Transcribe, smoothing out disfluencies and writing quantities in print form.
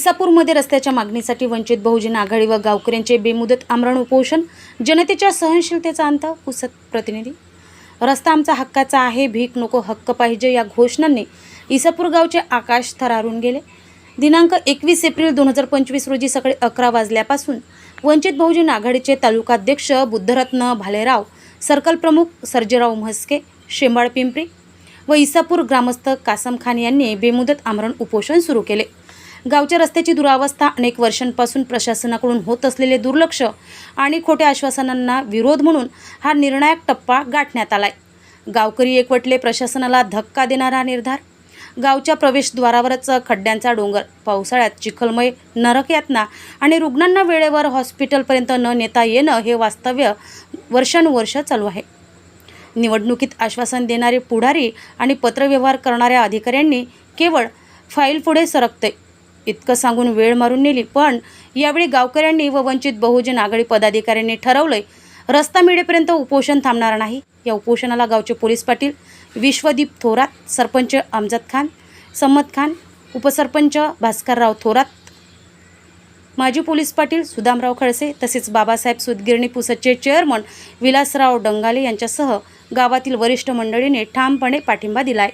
इसापूरमध्ये रस्त्याच्या मागणीसाठी वंचित बहुजन आघाडी व गावकऱ्यांचे बेमुदत आमरण उपोषण, जनतेच्या सहनशीलतेचा अंत. पुसद प्रतिनिधी. रस्ता आमचा हक्काचा आहे, भीक नको हक्क पाहिजे या घोषणांनी इसापूर गावचे आकाश थरारून गेले. दिनांक 21 एप्रिल 2025 रोजी सकाळी 11 वाजल्यापासून वंचित बहुजन आघाडीचे तालुकाध्यक्ष बुद्धरत्न भालेराव, सर्कल प्रमुख सर्जेराव म्हस्के, शेंबाळ पिंपरी व इसापूर ग्रामस्थ कासम खान यांनी बेमुदत आमरण उपोषण सुरू केले. गावच्या रस्त्याची दुरावस्था, अनेक वर्षांपासून प्रशासनाकडून होत असलेले दुर्लक्ष आणि खोट्या आश्वासनांना विरोध म्हणून हा निर्णायक टप्पा गाठण्यात आलाय. गावकरी एकवटले. प्रशासनाला धक्का देणारा निर्धार. गावच्या प्रवेशद्वारावरच खड्ड्यांचा डोंगर, पावसाळ्यात चिखलमय नरक यातना आणि रुग्णांना वेळेवर हॉस्पिटलपर्यंत न नेता येणं हे वास्तव्य वर्षानुवर्ष चालू आहे. निवडणुकीत आश्वासन देणारे पुढारी आणि पत्रव्यवहार करणाऱ्या अधिकाऱ्यांनी केवळ फाईल पुढे सरकते इतकं सांगून वेळ मारून नेली. पण यावेळी गावकऱ्यांनी व वंचित बहुजन आघाडी पदाधिकाऱ्यांनी ठरवलंय, रस्ता मिळेपर्यंत उपोषण थांबणार नाही. या उपोषणाला गावचे पोलीस पाटील विश्वदीप थोरात, सरपंच अमजद खान, सम्मत खान, उपसरपंच भास्करराव थोरात, माजी पोलीस पाटील सुदामराव खडसे तसेच बाबासाहेब सुतगिरणी पुसदचे चेअरमन विलासराव डंगाले यांच्यासह गावातील वरिष्ठ मंडळीने ठामपणे पाठिंबा दिलाय.